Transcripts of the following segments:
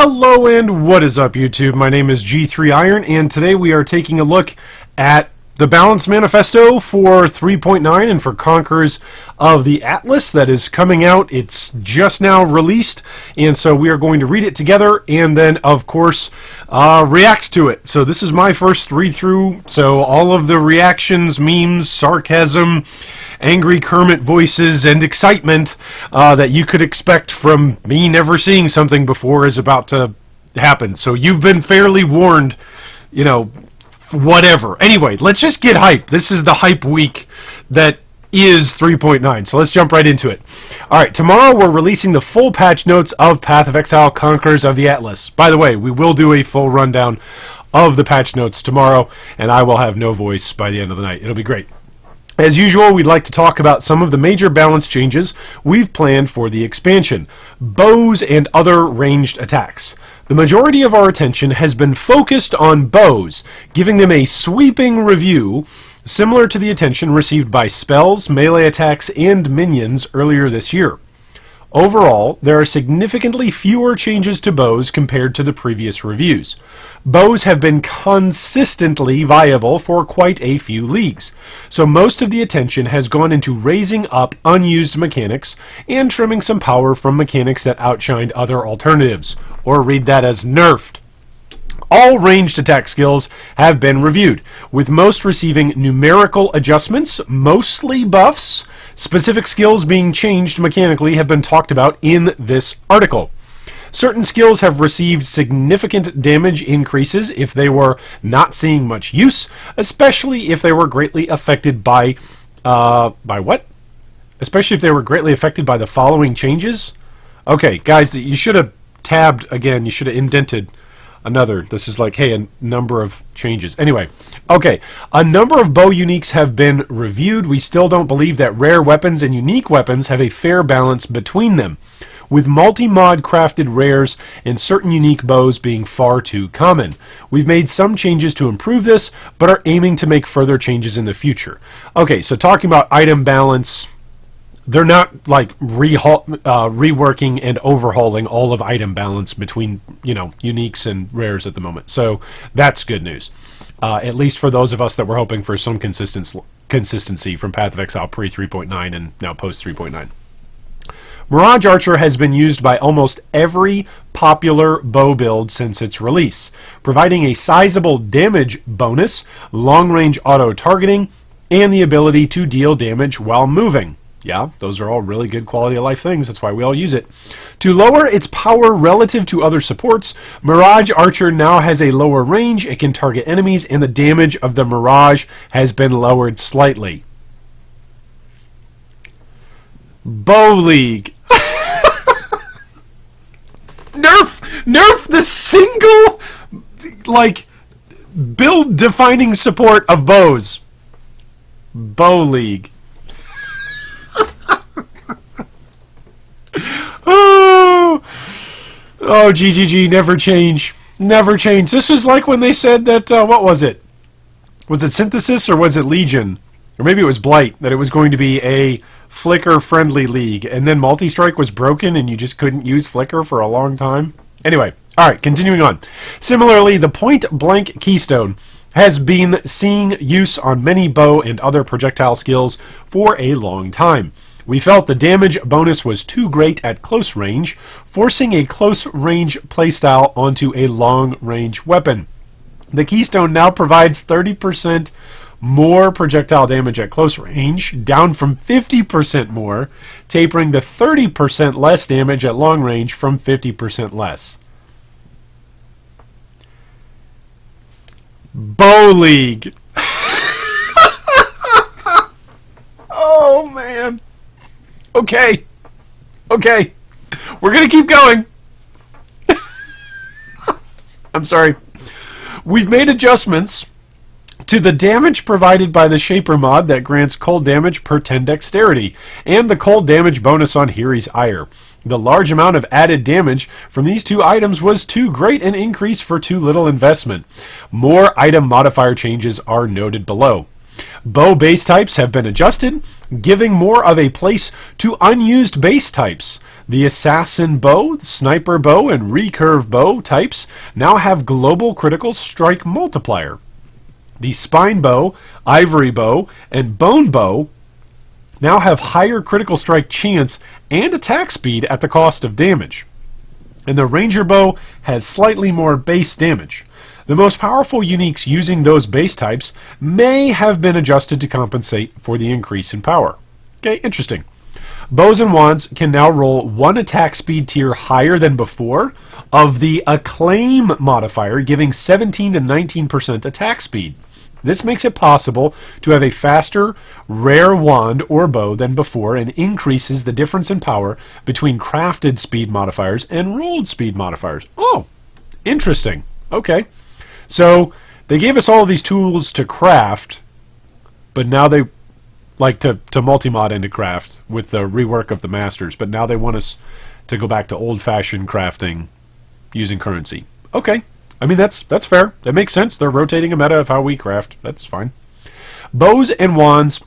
Hello and what is up, YouTube? My name is G3Iron, and today we are taking a look at the Balance Manifesto for 3.9 and for Conquerors of the Atlas that is coming out. It's just now released, and so we are going to read it together and then, of course, react to it. So this is my first read-through, so all of the reactions, memes, sarcasm, angry Kermit voices, and excitement that you could expect from me never seeing something before is about to happen. So you've been fairly warned, you know, whatever. Anyway, let's just get hype. This is the hype week that is 3.9, so let's jump right into it. Alright, tomorrow we're releasing the full patch notes of Path of Exile Conquerors of the Atlas. By the way, we will do a full rundown of the patch notes tomorrow, and I will have no voice by the end of the night. It'll be great. As usual, we'd like to talk about some of the major balance changes we've planned for the expansion, bows and other ranged attacks. The majority of our attention has been focused on bows, giving them a sweeping review similar to the attention received by spells, melee attacks, and minions earlier this year. Overall, there are significantly fewer changes to bows compared to the previous reviews. Bows have been consistently viable for quite a few leagues, so most of the attention has gone into raising up unused mechanics and trimming some power from mechanics that outshined other alternatives, or read that as nerfed. All ranged attack skills have been reviewed, with most receiving numerical adjustments, mostly buffs. Specific skills being changed mechanically have been talked about in this article. Certain skills have received significant damage increases if they were not seeing much use, especially if they were greatly affected by what? Especially if they were greatly affected by the following changes. Okay, guys, you should have tabbed again. You should have indented another. This is like, hey, a number of changes. Anyway, okay, a number of bow uniques have been reviewed. We still don't believe that rare weapons and unique weapons have a fair balance between them, with multi-mod crafted rares and certain unique bows being far too common. We've made some changes to improve this, but are aiming to make further changes in the future. Okay, so talking about item balance, they're not like reworking and overhauling all of item balance between, you know, uniques and rares at the moment. So that's good news, at least for those of us that were hoping for some consistency from Path of Exile pre 3.9 and now post 3.9. Mirage Archer has been used by almost every popular bow build since its release, providing a sizable damage bonus, long-range auto-targeting, and the ability to deal damage while moving. Yeah, those are all really good quality of life things. That's why we all use it. To lower its power relative to other supports, Mirage Archer now has a lower range. It can target enemies, and the damage of the Mirage has been lowered slightly. Bow League. Nerf the single, like, build-defining support of bows. Bow League. Oh, GGG, never change. Never change. This is like when they said that, what was it? Was it Synthesis or was it Legion? Or maybe it was Blight, that it was going to be a Flickr-friendly league, and then Multi-Strike was broken and you just couldn't use Flickr for a long time. Anyway, alright, continuing on. Similarly, the point-blank keystone has been seeing use on many bow and other projectile skills for a long time. We felt the damage bonus was too great at close range, forcing a close range playstyle onto a long range weapon. The keystone now provides 30% more projectile damage at close range, down from 50% more, tapering to 30% less damage at long range from 50% less. Bow League. Oh, man. Okay. We're going to keep going. I'm sorry. We've made adjustments to the damage provided by the Shaper mod that grants cold damage per 10 dexterity, and the cold damage bonus on Hiri's Ire. The large amount of added damage from these two items was too great an increase for too little investment. More item modifier changes are noted below. Bow base types have been adjusted, giving more of a place to unused base types. The assassin bow, sniper bow, and recurve bow types now have global critical strike multiplier. The spine bow, ivory bow, and bone bow now have higher critical strike chance and attack speed at the cost of damage. And the ranger bow has slightly more base damage. The most powerful uniques using those base types may have been adjusted to compensate for the increase in power. Okay, interesting. Bows and wands can now roll one attack speed tier higher than before of the acclaim modifier, giving 17 to 19% attack speed. This makes it possible to have a faster, rare wand or bow than before and increases the difference in power between crafted speed modifiers and rolled speed modifiers. Oh, interesting. Okay. So they gave us all of these tools to craft, but now they like to multi-mod into craft with the rework of the masters, but now they want us to go back to old-fashioned crafting using currency. Okay. I mean, that's fair. That makes sense. They're rotating a meta of how we craft. That's fine. Bows and wands.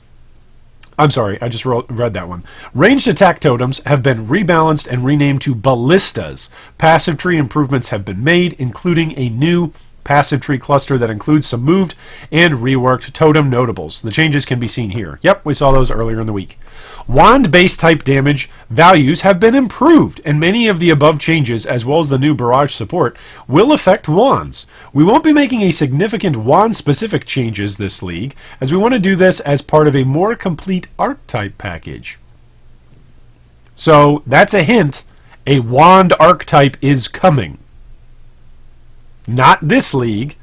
I'm sorry, I just read that one. Ranged attack totems have been rebalanced and renamed to ballistas. Passive tree improvements have been made, including a new passive tree cluster that includes some moved and reworked totem notables. The changes can be seen here. Yep, we saw those earlier in the week. Wand base type damage values have been improved, and many of the above changes, as well as the new barrage support, will affect wands. We won't be making a significant wand-specific changes this league, as we want to do this as part of a more complete archetype package. So that's a hint. A wand archetype is coming. Not this league,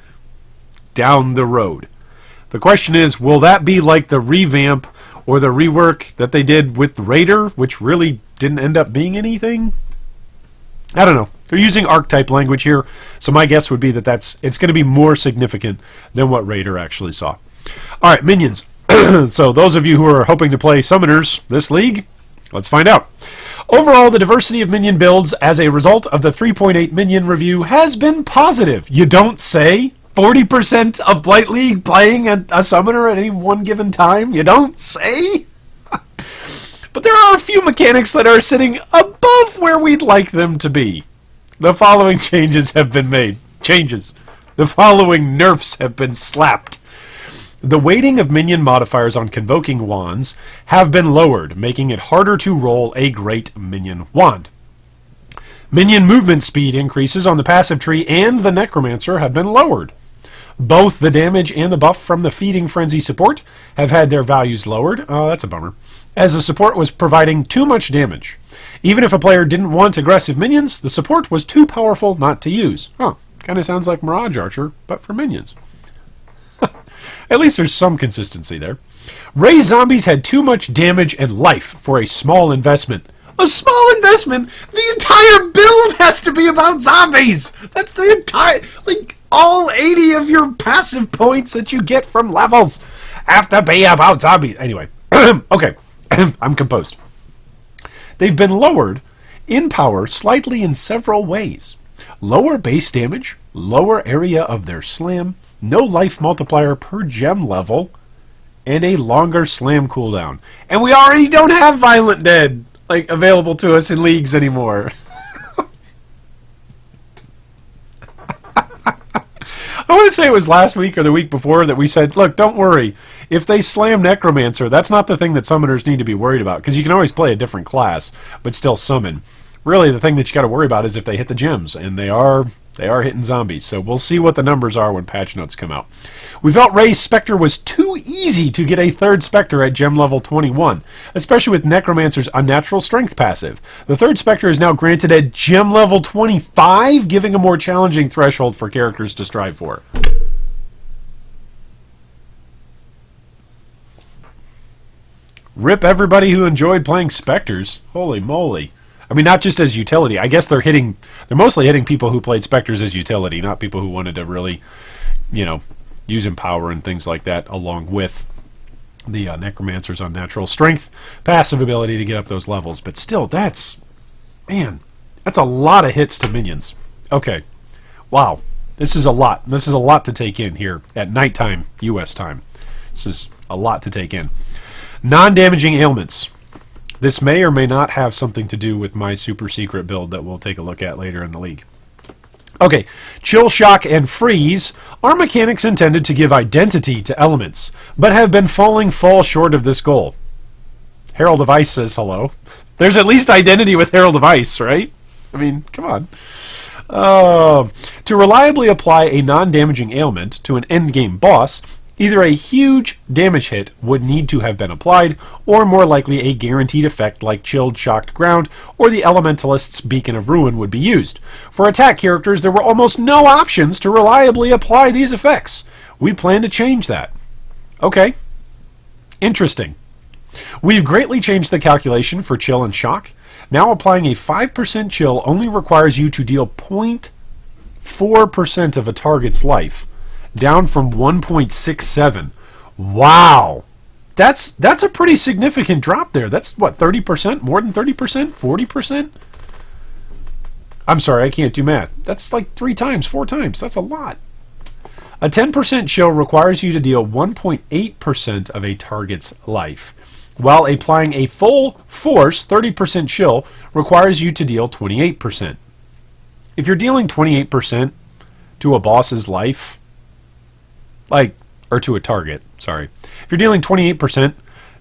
down the road. The question is, will that be like the revamp or the rework that they did with Raider, which really didn't end up being anything? I don't know. They're using archetype language here, so my guess would be that it's going to be more significant than what Raider actually saw. All right, minions. So those of you who are hoping to play summoners this league, let's find out. Overall, the diversity of minion builds as a result of the 3.8 minion review has been positive. You don't say? 40% of Blight League playing a summoner at any one given time? You don't say? But there are a few mechanics that are sitting above where we'd like them to be. The following changes have been made. The following nerfs have been slapped. The weighting of minion modifiers on convoking wands have been lowered, making it harder to roll a great minion wand. Minion movement speed increases on the passive tree and the necromancer have been lowered. Both the damage and the buff from the feeding frenzy support have had their values lowered. Oh, that's a bummer. As the support was providing too much damage. Even if a player didn't want aggressive minions, the support was too powerful not to use. Oh, kind of sounds like Mirage Archer, but for minions. At least there's some consistency there. Raised zombies had too much damage and life for a small investment. A small investment? The entire build has to be about zombies! That's the entire... all 80 of your passive points that you get from levels have to be about zombies. Anyway, okay, I'm composed. They've been lowered in power slightly in several ways. Lower base damage, lower area of their slam, no life multiplier per gem level, and a longer slam cooldown. And we already don't have Violent Dead available to us in leagues anymore. I want to say it was last week or the week before that we said, look, don't worry. If they slam Necromancer, that's not the thing that summoners need to be worried about, because you can always play a different class, but still summon. Really, the thing that you got to worry about is if they hit the gems, and they are hitting zombies. So we'll see what the numbers are when patch notes come out. We felt Ray's Spectre was too easy to get a third Spectre at gem level 21, especially with Necromancer's Unnatural Strength passive. The third Spectre is now granted at gem level 25, giving a more challenging threshold for characters to strive for. Rip everybody who enjoyed playing Spectres. Holy moly. I mean, not just as utility. I guess they're mostly hitting people who played Spectres as utility, not people who wanted to really, use Empower and things like that, along with the Necromancer's Unnatural Strength passive ability to get up those levels. But still, that's a lot of hits to minions. Okay. Wow. This is a lot. This is a lot to take in here at nighttime, U.S. time. This is A lot to take in. Non-damaging ailments. This may or may not have something to do with my super secret build that we'll take a look at later in the league. Okay, chill, shock, and freeze are mechanics intended to give identity to elements, but have been falling short of this goal. Herald of Ice says hello. There's at least identity with Herald of Ice, right? I mean, come on. To reliably apply a non-damaging ailment to an endgame boss, either a huge damage hit would need to have been applied, or more likely a guaranteed effect like Chilled, Shocked Ground, or the Elementalist's Beacon of Ruin would be used. For attack characters, there were almost no options to reliably apply these effects. We plan to change that. Okay. Interesting. We've greatly changed the calculation for Chill and Shock. Now applying a 5% chill only requires you to deal 0.4% of a target's life, down from 1.67. Wow! That's a pretty significant drop there. That's what, 30%? More than 30%? 40%? I'm sorry, I can't do math. That's like 3 times, 4 times. That's a lot. A 10% chill requires you to deal 1.8% of a target's life, while applying a full force 30% chill requires you to deal 28%. If you're dealing 28% to a boss's life, or to a target, sorry. If you're dealing 28%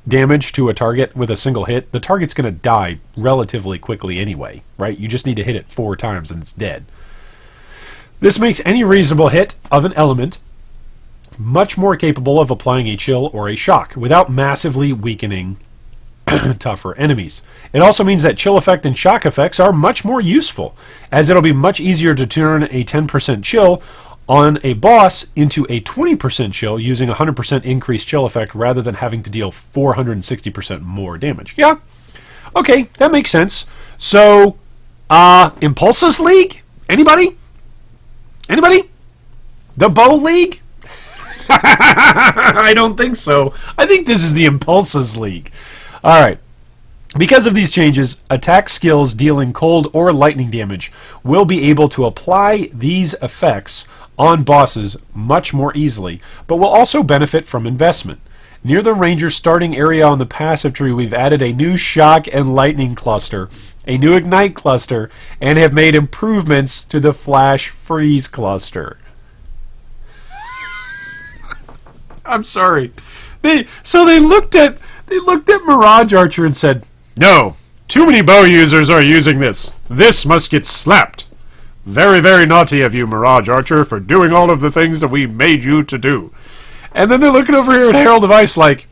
damage to a target with a single hit, the target's going to die relatively quickly anyway, right? You just need to hit it 4 times and it's dead. This makes any reasonable hit of an element much more capable of applying a chill or a shock without massively weakening tougher enemies. It also means that chill effect and shock effects are much more useful, as it'll be much easier to turn a 10% chill on a boss into a 20% chill using a 100% increased chill effect rather than having to deal 460% more damage. Yeah, okay, that makes sense. So, Impulsus League? Anybody? Anybody? The Bow League? I don't think so. I think this is the Impulsus League. Alright. Because of these changes, attack skills dealing cold or lightning damage will be able to apply these effects on bosses much more easily, but will also benefit from investment. Near the Ranger's starting area on the passive tree, we've added a new Shock and Lightning cluster, a new Ignite cluster, and have made improvements to the Flash Freeze cluster. I'm sorry. They looked at Mirage Archer and said, "No, too many bow users are using this. This must get slapped. Very, very naughty of you, Mirage Archer, for doing all of the things that we made you to do." And then they're looking over here at Herald of Ice like,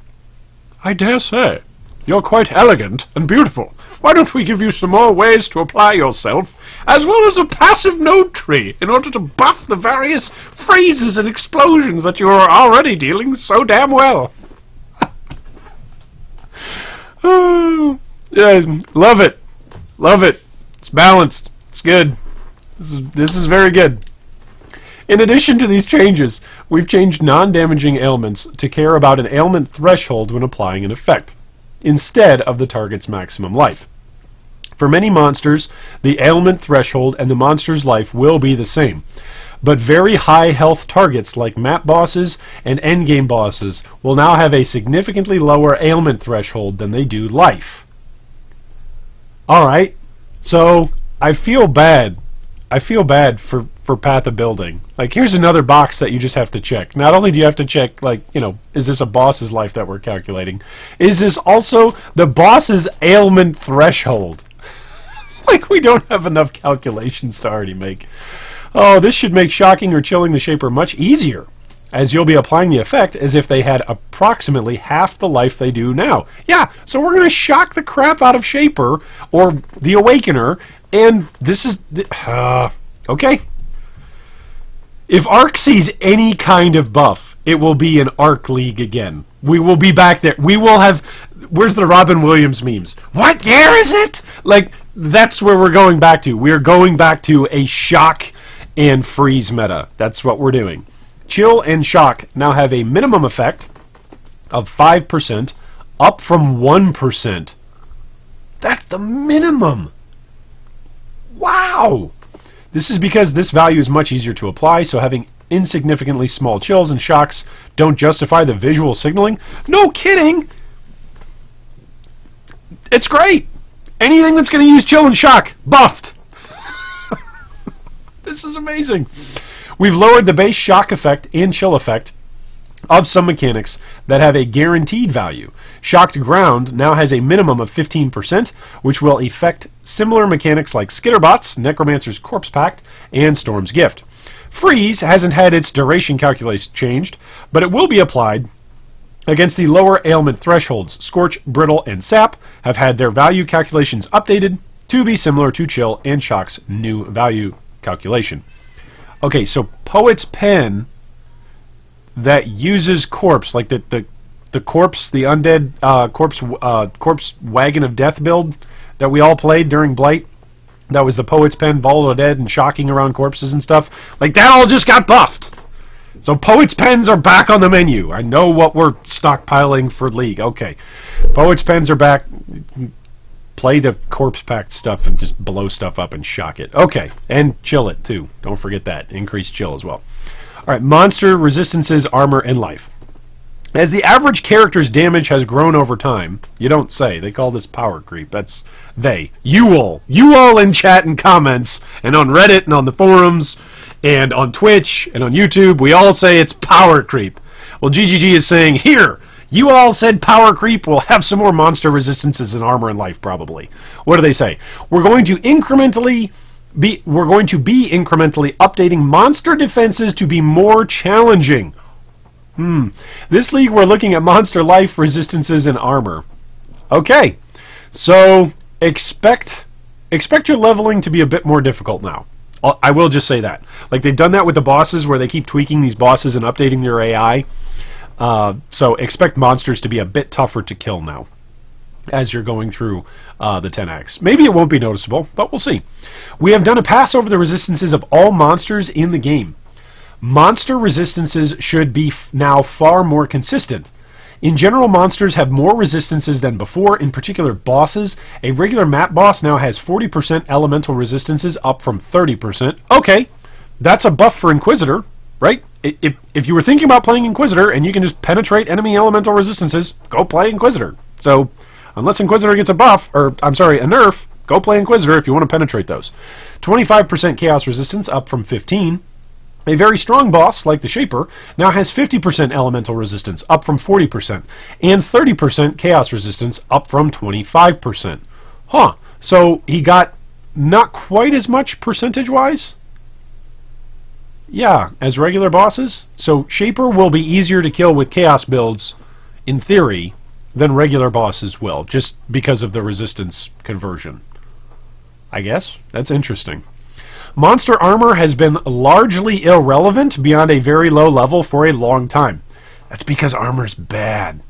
"I dare say, you're quite elegant and beautiful. Why don't we give you some more ways to apply yourself, as well as a passive node tree, in order to buff the various phrases and explosions that you are already dealing so damn well?" Oh, yeah, love it. Love it. It's balanced. It's good. This is very good. In addition to these changes, we've changed non-damaging ailments to care about an ailment threshold when applying an effect, instead of the target's maximum life. For many monsters, the ailment threshold and the monster's life will be the same, but very high health targets like map bosses and endgame bosses will now have a significantly lower ailment threshold than they do life. Alright, so I feel bad. I feel bad for Path of Building. Like, here's another box that you just have to check. Not only do you have to check, like, you know, is this a boss's life that we're calculating? Is this also the boss's ailment threshold? Like, we don't have enough calculations to already make. Oh, this should make shocking or chilling the Shaper much easier, as you'll be applying the effect as if they had approximately half the life they do now. Yeah, so we're going to shock the crap out of Shaper, or the Awakener, and this is... okay. If Arc sees any kind of buff, it will be an Arc League again. We will be back there. We will have... Where's the Robin Williams memes? What year is it? Like, that's where we're going back to. We're going back to a shock and freeze meta. That's what we're doing. Chill and shock now have a minimum effect of 5%, up from 1%. That's the minimum. Wow! This is because this value is much easier to apply, so having insignificantly small chills and shocks don't justify the visual signaling? No kidding! It's great! Anything that's going to use chill and shock, buffed! This is amazing. We've lowered the base shock effect and chill effect of some mechanics that have a guaranteed value. Shocked Ground now has a minimum of 15%, which will affect similar mechanics like Skitterbots, Necromancer's Corpse Pact, and Storm's Gift. Freeze hasn't had its duration calculation changed, but it will be applied against the lower ailment thresholds. Scorch, Brittle, and Sap have had their value calculations updated to be similar to Chill and Shock's new value calculation. Okay, so Poet's Pen that uses corpse, like the corpse, the undead corpse wagon of death build that we all played during Blight. That was the Poet's Pen, Vault of Dead, and shocking around corpses and stuff. Like, that all just got buffed. So Poet's Pens are back on the menu. I know what we're stockpiling for League. Okay. Poet's Pens are back. Play the Corpse Pact stuff and just blow stuff up and shock it. Okay. And chill it, too. Don't forget that. Increase chill as well. All right. Monster resistances, armor, and life. As the average character's damage has grown over time, you don't say. They call this power creep. That's they. You all in chat and comments and on Reddit and on the forums and on Twitch and on YouTube, we all say it's power creep. Well, GGG is saying, here, you all said power creep. We'll have some more monster resistances in armor and life, probably. What do they say? We're going to be incrementally updating monster defenses to be more challenging. This league, we're looking at monster life resistances and armor. Okay, so expect your leveling to be a bit more difficult now. I will just say that. Like, they've done that with the bosses, where they keep tweaking these bosses and updating their AI. So expect monsters to be a bit tougher to kill now as you're going through the 10 acts. Maybe it won't be noticeable, but we'll see. We have done a pass over the resistances of all monsters in the game. Monster resistances should be now far more consistent. In general, monsters have more resistances than before, in particular bosses. A regular map boss now has 40% elemental resistances, up from 30%. Okay, that's a buff for Inquisitor, right? If you were thinking about playing Inquisitor and you can just penetrate enemy elemental resistances, go play Inquisitor. So, unless Inquisitor gets a buff, or, I'm sorry, a nerf, go play Inquisitor if you want to penetrate those. 25% chaos resistance, up from 15%. A very strong boss, like the Shaper, now has 50% elemental resistance, up from 40%, and 30% chaos resistance, up from 25%. Huh, so he got not quite as much percentage-wise? Yeah, as regular bosses. So Shaper will be easier to kill with chaos builds, in theory, than regular bosses will, just because of the resistance conversion. I guess. That's interesting. Monster armor has been largely irrelevant beyond a very low level for a long time. That's because armor's bad.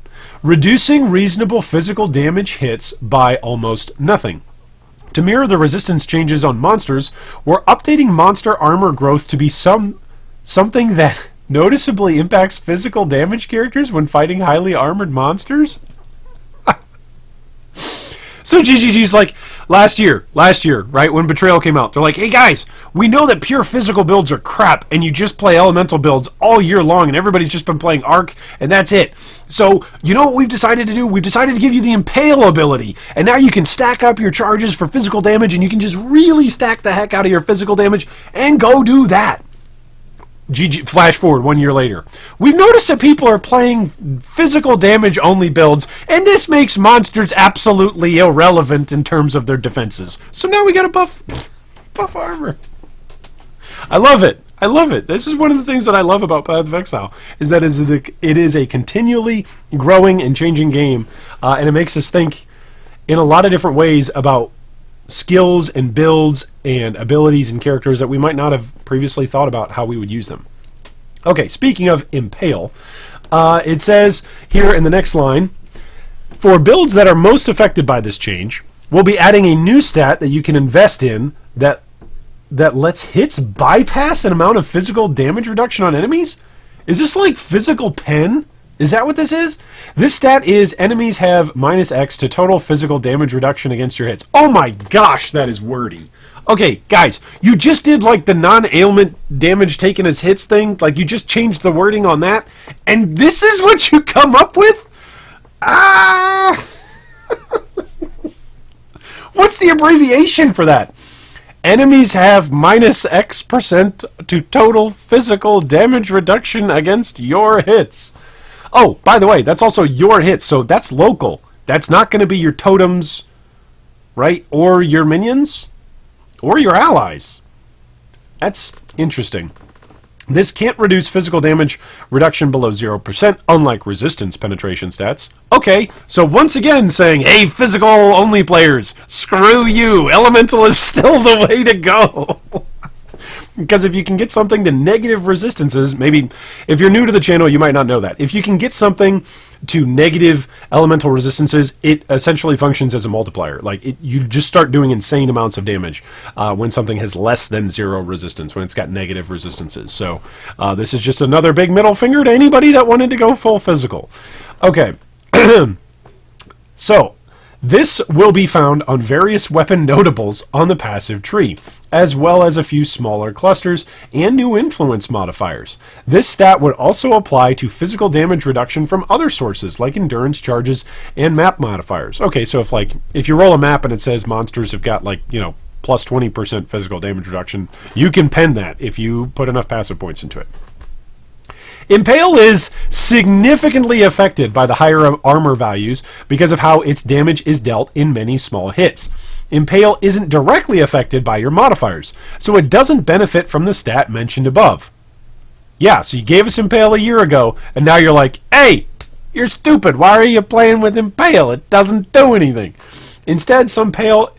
Reducing reasonable physical damage hits by almost nothing. To mirror the resistance changes on monsters, we're updating monster armor growth to be something that noticeably impacts physical damage characters when fighting highly armored monsters? So GGG's like, last year, right, when Betrayal came out, they're like, hey guys, we know that pure physical builds are crap, and you just play elemental builds all year long, and everybody's just been playing Arc, and that's it. So, you know what we've decided to do? We've decided to give you the Impale ability, and now you can stack up your charges for physical damage, and you can just really stack the heck out of your physical damage, and go do that. GG, flash forward 1 year later. We've noticed that people are playing physical damage only builds, and this makes monsters absolutely irrelevant in terms of their defenses. So now we got a buff armor. I love it. I love it. This is one of the things that I love about Path of Exile, is that it is a continually growing and changing game, and it makes us think in a lot of different ways about skills and builds and abilities and characters that we might not have previously thought about how we would use them. Okay, speaking of Impale, it says here in the next line, for builds that are most affected by this change, we'll be adding a new stat that you can invest in that lets hits bypass an amount of physical damage reduction on enemies? Is this like physical pen? Is that what this is? This stat is enemies have -X to total physical damage reduction against your hits. Oh my gosh, that is wordy. Okay, guys, you just did like the non-ailment damage taken as hits thing. Like you just changed the wording on that, and this is what you come up with? Ah! What's the abbreviation for that? Enemies have minus X% to total physical damage reduction against your hits. Oh, by the way, that's also your hits, so that's local. That's not going to be your totems, right? Or your minions? Or your allies. That's interesting. This can't reduce physical damage reduction below 0%, unlike resistance penetration stats. Okay, so once again saying, hey, physical-only players, screw you, elemental is still the way to go. Because if you can get something to negative resistances, maybe if you're new to the channel, you might not know that. If you can get something to negative elemental resistances, it essentially functions as a multiplier. Like you just start doing insane amounts of damage when something has less than 0 resistance, when it's got negative resistances. So this is just another big middle finger to anybody that wanted to go full physical. Okay, so this will be found on various weapon notables on the passive tree, as well as a few smaller clusters and new influence modifiers. This stat would also apply to physical damage reduction from other sources like endurance charges and map modifiers. Okay, so if you roll a map and it says monsters have got plus 20% physical damage reduction, you can pen that if you put enough passive points into it. Impale is significantly affected by the higher armor values because of how its damage is dealt in many small hits. Impale isn't directly affected by your modifiers, so it doesn't benefit from the stat mentioned above. Yeah, so you gave us Impale a year ago, and now you're like, hey, you're stupid, why are you playing with Impale? It doesn't do anything. Instead, some Impale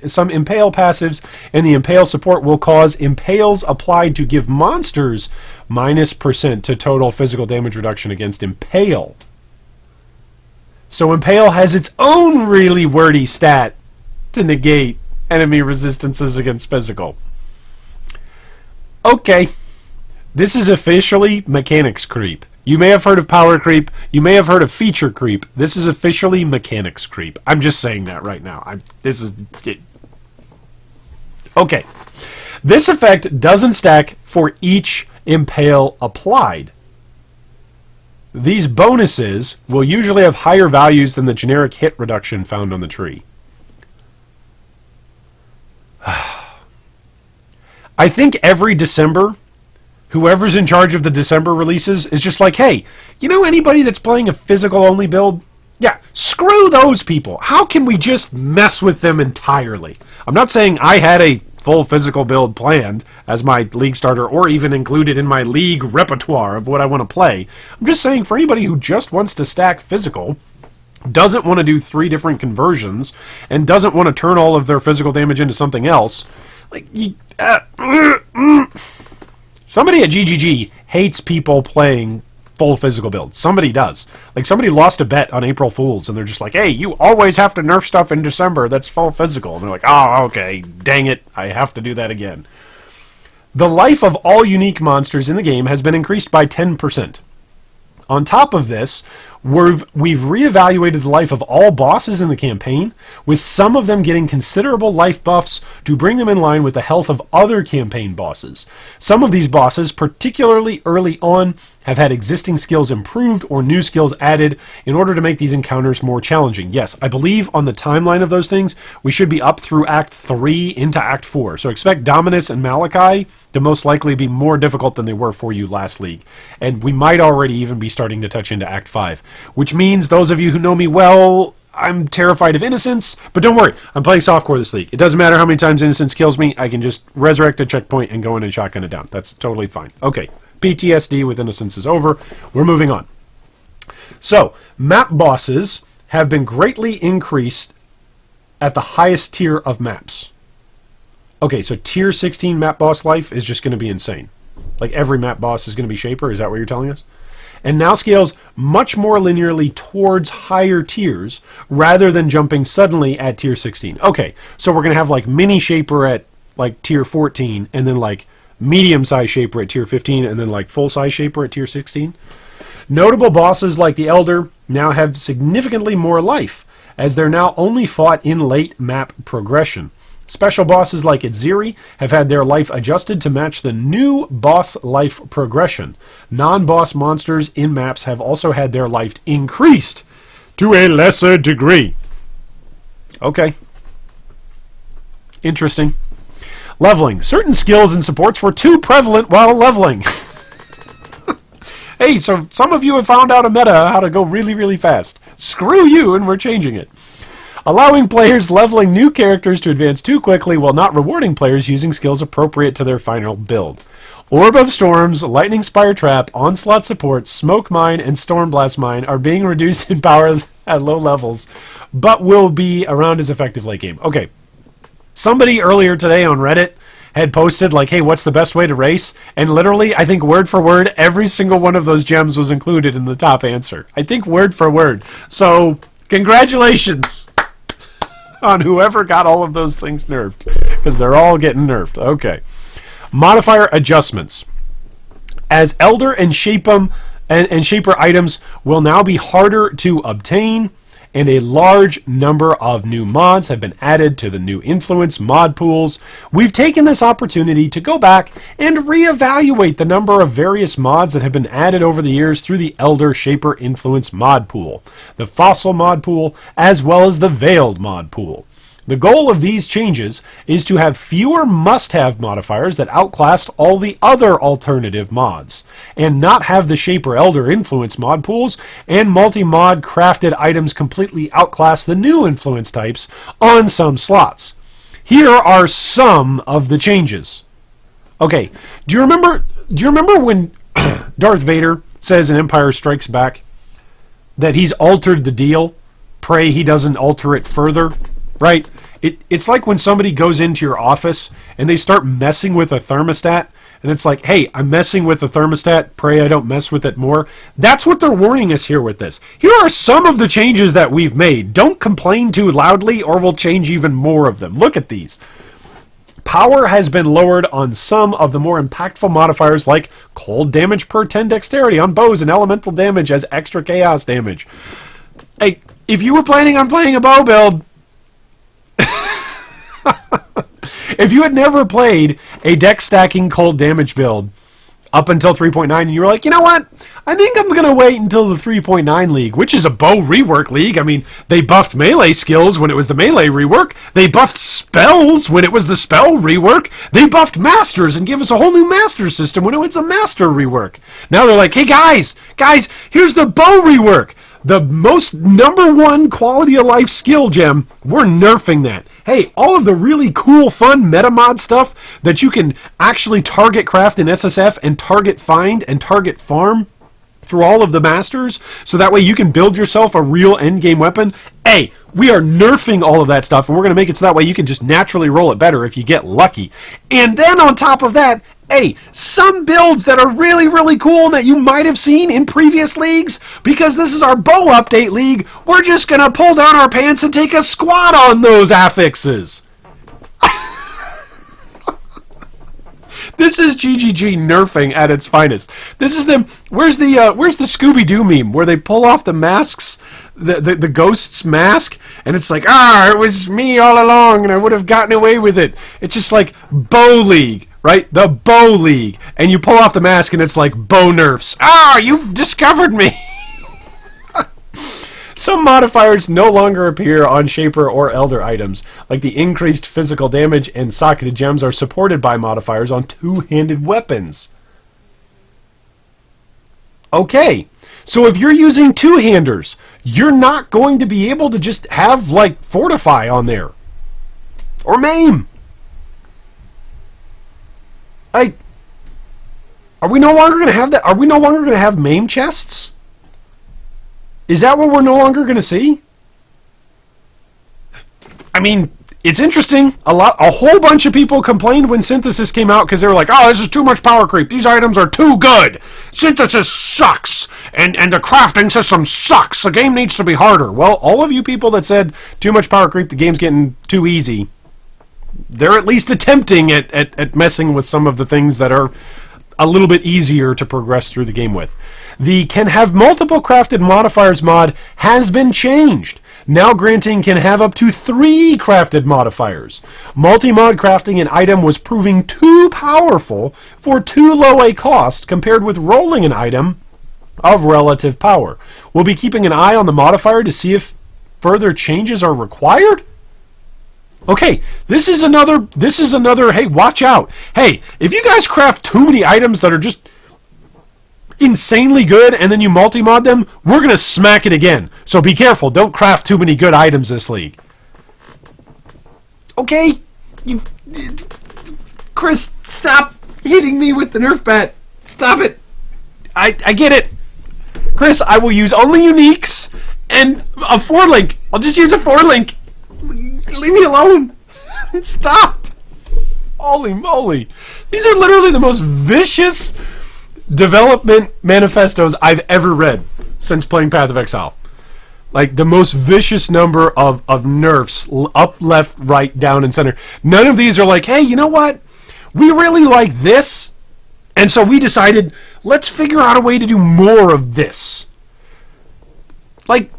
passives and the Impale support will cause Impales applied to give monsters -% to total physical damage reduction against Impale. So Impale has its own really wordy stat to negate enemy resistances against physical. Okay, this is officially mechanics creep. You may have heard of power creep. You may have heard of feature creep. This is officially mechanics creep. I'm just saying that right now. Okay. This effect doesn't stack for each Impale applied. These bonuses will usually have higher values than the generic hit reduction found on the tree. I think every December, whoever's in charge of the December releases is just like, hey, you know anybody that's playing a physical-only build? Yeah, screw those people. How can we just mess with them entirely? I'm not saying I had a full physical build planned as my league starter or even included in my league repertoire of what I want to play. I'm just saying for anybody who just wants to stack physical, doesn't want to do 3 different conversions, and doesn't want to turn all of their physical damage into something else, somebody at GGG hates people playing full physical builds. Somebody does. Like, somebody lost a bet on April Fools, and they're just like, hey, you always have to nerf stuff in December that's full physical. And they're like, oh, okay, dang it, I have to do that again. The life of all unique monsters in the game has been increased by 10%. On top of this, we've reevaluated the life of all bosses in the campaign, with some of them getting considerable life buffs to bring them in line with the health of other campaign bosses. Some of these bosses, particularly early on, have had existing skills improved or new skills added in order to make these encounters more challenging. Yes, I believe on the timeline of those things, we should be up through Act 3 into Act 4. So expect Dominus and Malachi to most likely be more difficult than they were for you last league. And we might already even be starting to touch into Act 5. Which means, those of you who know me well, I'm terrified of Innocence, but don't worry, I'm playing softcore this league. It doesn't matter how many times Innocence kills me, I can just resurrect a checkpoint and go in and shotgun it down. That's totally fine. Okay, PTSD with Innocence is over. We're moving on. So, map bosses have been greatly increased at the highest tier of maps. Okay, so tier 16 map boss life is just going to be insane. Like, every map boss is going to be Shaper, is that what you're telling us? And now scales much more linearly towards higher tiers rather than jumping suddenly at tier 16. Okay, so we're going to have like mini Shaper at like tier 14, and then like medium-size Shaper at tier 15, and then like full-size Shaper at tier 16. Notable bosses like the Elder now have significantly more life, as they're now only fought in late map progression. Special bosses like Itziri have had their life adjusted to match the new boss life progression. Non-boss monsters in maps have also had their life increased to a lesser degree. Okay. Interesting. Leveling. Certain skills and supports were too prevalent while leveling. Hey, so some of you have found out a meta how to go really, really fast. Screw you, and we're changing it. Allowing players leveling new characters to advance too quickly while not rewarding players using skills appropriate to their final build. Orb of Storms, Lightning Spire Trap, Onslaught Support, Smoke Mine, and Stormblast Mine are being reduced in power at low levels, but will be around as effective late game. Okay. Somebody earlier today on Reddit had posted, like, hey, what's the best way to race? And literally, I think word for word, every single one of those gems was included in the top answer. I think word for word. So, congratulations on whoever got all of those things nerfed, because they're all getting nerfed. Okay. Modifier Adjustments. As Elder and Shaper items will now be harder to obtain, and a large number of new mods have been added to the new influence mod pools, we've taken this opportunity to go back and reevaluate the number of various mods that have been added over the years through the Elder Shaper Influence mod pool, the Fossil mod pool, as well as the Veiled mod pool. The goal of these changes is to have fewer must-have modifiers that outclass all the other alternative mods, and not have the Shaper Elder Influence mod pools and multi-mod crafted items completely outclass the new influence types on some slots. Here are some of the changes. Okay, do you remember when Darth Vader says in Empire Strikes Back that he's altered the deal? Pray he doesn't alter it further. Right? It's like when somebody goes into your office and they start messing with a thermostat, and it's like, hey, I'm messing with the thermostat, pray I don't mess with it more. That's what they're warning us here with this. Here are some of the changes that we've made. Don't complain too loudly or we'll change even more of them. Look at these. Power has been lowered on some of the more impactful modifiers like cold damage per 10 dexterity on bows and elemental damage as extra chaos damage. Hey, if you were planning on playing a bow build, if you had never played a deck stacking cold damage build up until 3.9 and you were like, you know what, I think I'm going to wait until the 3.9 league, which is a bow rework league. I mean, they buffed melee skills when it was the melee rework. They buffed spells when it was the spell rework. They buffed masters and gave us a whole new master system when it was a master rework. Now they're like, hey guys, here's the bow rework. The most #1 quality of life skill gem, we're nerfing that. Hey, all of the really cool, fun meta mod stuff that you can actually target craft in SSF and target find and target farm through all of the masters, so that way you can build yourself a real endgame weapon. Hey, we are nerfing all of that stuff, and we're going to make it so that way you can just naturally roll it better if you get lucky. And then on top of that, hey, some builds that are really, really cool that you might have seen in previous leagues, because this is our bow update league, we're just going to pull down our pants and take a squat on those affixes. This is GGG nerfing at its finest. This is them. Where's the Scooby-Doo meme where they pull off the masks, the ghost's mask, and it's like, it was me all along and I would have gotten away with it. It's just like Bow League. Right? The Bow League. And you pull off the mask and it's like Bow Nerfs. You've discovered me! Some modifiers no longer appear on Shaper or Elder items, like the increased physical damage and socketed gems are supported by modifiers on two-handed weapons. Okay, so if you're using two-handers, you're not going to be able to just have, like, Fortify on there. Or Maim. Are we no longer going to have that? Are we no longer going to have Maim chests? Is that what we're no longer going to see? I mean, it's interesting. A whole bunch of people complained when Synthesis came out because they were like, this is too much power creep. These items are too good. Synthesis sucks. And the crafting system sucks. The game needs to be harder. Well, all of you people that said too much power creep, the game's getting too easy, they're at least attempting at messing with some of the things that are a little bit easier to progress through the game with. The can have multiple crafted modifiers mod has been changed. now granting can have up to 3 crafted modifiers. Multi-mod crafting an item was proving too powerful for too low a cost compared with rolling an item of relative power. We'll be keeping an eye on the modifier to see if further changes are required. Okay, this is another, hey, watch out. Hey, if you guys craft too many items that are just insanely good and then you multi-mod them, we're going to smack it again. So be careful. Don't craft too many good items this league. Okay? Chris, stop hitting me with the Nerf bat. Stop it. I get it. Chris, I will use only uniques and a 4-link. I'll just use a 4-link. Leave me alone. Stop. Holy moly. These are literally the most vicious development manifestos I've ever read since playing Path of Exile. Like, the most vicious number of nerfs, up, left, right, down, and center. None of these are like, hey, you know what? We really like this, and so we decided, let's figure out a way to do more of this. Like,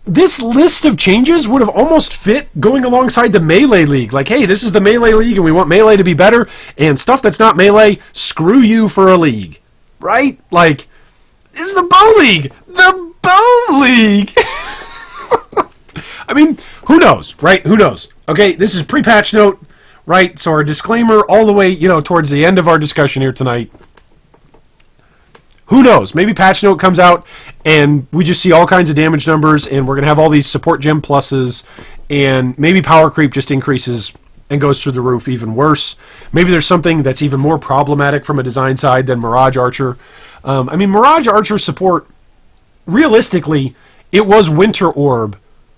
this list of changes would have almost fit going alongside the Melee League. Like, hey, this is the Melee League, and we want Melee to be better, and stuff that's not Melee, screw you for a league. Right? Like, this is the Bow League! The Bow League! I mean, who knows, right? Who knows? Okay, this is pre-patch note, right? So our disclaimer all the way, towards the end of our discussion here tonight. Who knows? Maybe patch note comes out and we just see all kinds of damage numbers and we're going to have all these support gem pluses and maybe power creep just increases and goes through the roof even worse. Maybe there's something that's even more problematic from a design side than Mirage Archer. I mean, Mirage Archer support, realistically, it was Winter Orb,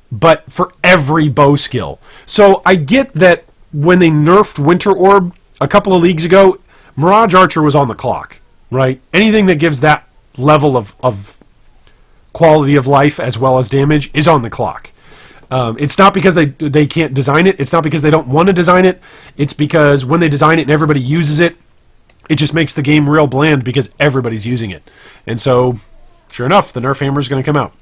but for every bow skill. So I get that when they nerfed Winter Orb a couple of leagues ago, Mirage Archer was on the clock, right? Anything that gives that level of quality of life as well as damage is on the clock. It's not because they can't design it. It's not because they don't want to design it. It's because when they design it and everybody uses it, it just makes the game real bland because everybody's using it. And so, sure enough, the Nerf hammer is going to come out.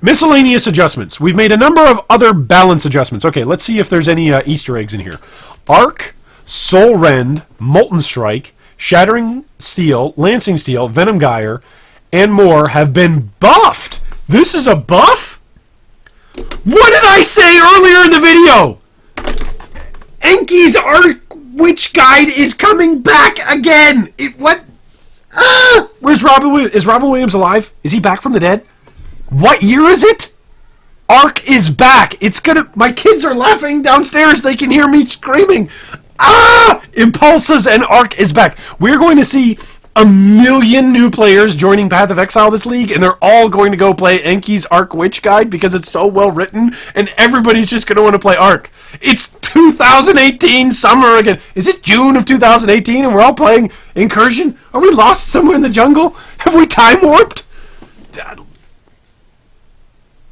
Miscellaneous adjustments. We've made a number of other balance adjustments. Okay, let's see if there's any Easter eggs in here. Arc, Soul Rend, Molten Strike, Shattering Steel, Lancing Steel, Venom Gyre, and more have been buffed. This is a buff? What did I say earlier in the video? Enki's Arc Witch Guide is coming back again. What? Where's Robin Williams? Is Robin Williams alive? Is he back from the dead? What year is it? Arc is back. It's gonna. My kids are laughing downstairs. They can hear me screaming. Impulses and Arc is back. We're going to see 1 million new players joining Path of Exile this league, and they're all going to go play Enki's Arc Witch Guide because it's so well written, and everybody's just going to want to play Arc. It's 2018 summer again. Is it June of 2018 and we're all playing Incursion? Are we lost somewhere in the jungle? Have we time warped?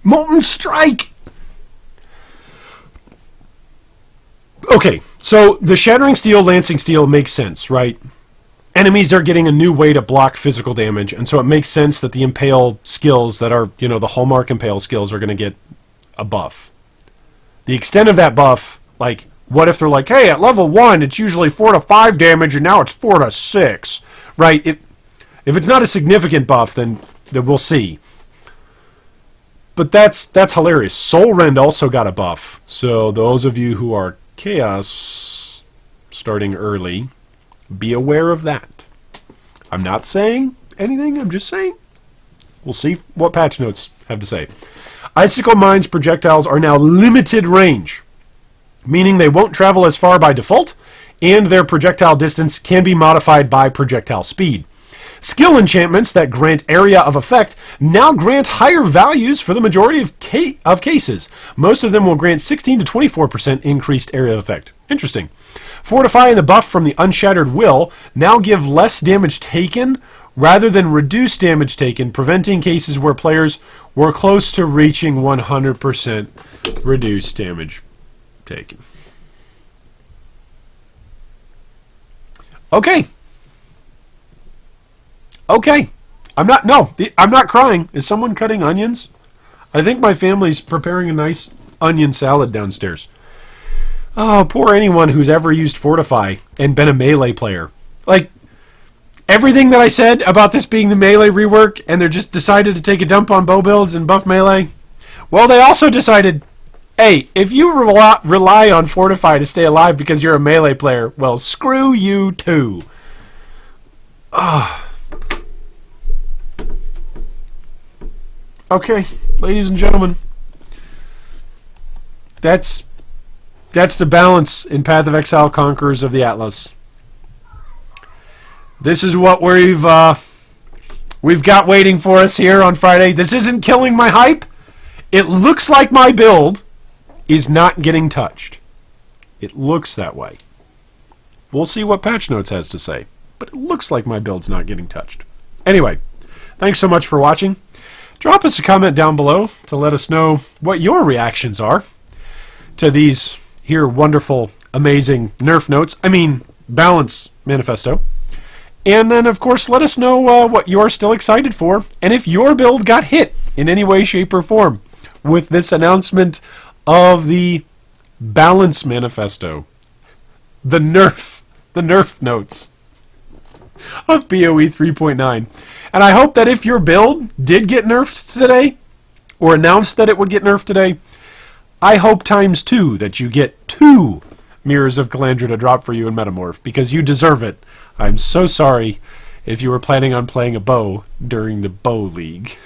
Molten Strike. Okay, so the Shattering Steel, Lancing Steel makes sense, right? Enemies are getting a new way to block physical damage, and so it makes sense that the Impale skills that are, the Hallmark Impale skills are going to get a buff. The extent of that buff, like, what if they're like, hey, at level 1, it's usually 4 to 5 damage, and now it's 4 to 6, right? If it's not a significant buff, then we'll see. But that's hilarious. Soul Rend also got a buff, so those of you who are Chaos starting early, be aware of that. I'm not saying anything, I'm just saying. We'll see what patch notes have to say. Icicle Mine's projectiles are now limited range, meaning they won't travel as far by default, and their projectile distance can be modified by projectile speed. Skill enchantments that grant area of effect now grant higher values for the majority of cases. Most of them will grant 16 to 24% increased area of effect. Interesting. Fortify and the buff from the Unshattered Will now give less damage taken rather than reduced damage taken, preventing cases where players were close to reaching 100% reduced damage taken. Okay. Okay. I'm not crying. Is someone cutting onions? I think my family's preparing a nice onion salad downstairs. Oh, poor anyone who's ever used Fortify and been a Melee player. Like, everything that I said about this being the Melee rework, and they just decided to take a dump on bow builds and buff Melee, well, they also decided, hey, if you rely on Fortify to stay alive because you're a Melee player, well, screw you too. Okay, ladies and gentlemen, that's the balance in Path of Exile Conquerors of the Atlas. This is what we've got waiting for us here on Friday. This isn't killing my hype. It looks like my build is not getting touched. It looks that way. We'll see what Patch Notes has to say, but it looks like my build's not getting touched. Anyway, thanks so much for watching. Drop us a comment down below to let us know what your reactions are to these here wonderful, amazing Nerf Notes. I mean, Balance Manifesto. And then, of course, let us know what you're still excited for, and if your build got hit in any way, shape, or form with this announcement of the Balance Manifesto, the Nerf Notes of POE 3.9. And I hope that if your build did get nerfed today, or announced that it would get nerfed today, I hope ×2 that you get 2 Mirrors of Calandra to drop for you in Metamorph, because you deserve it. I'm so sorry if you were planning on playing a bow during the Bow League.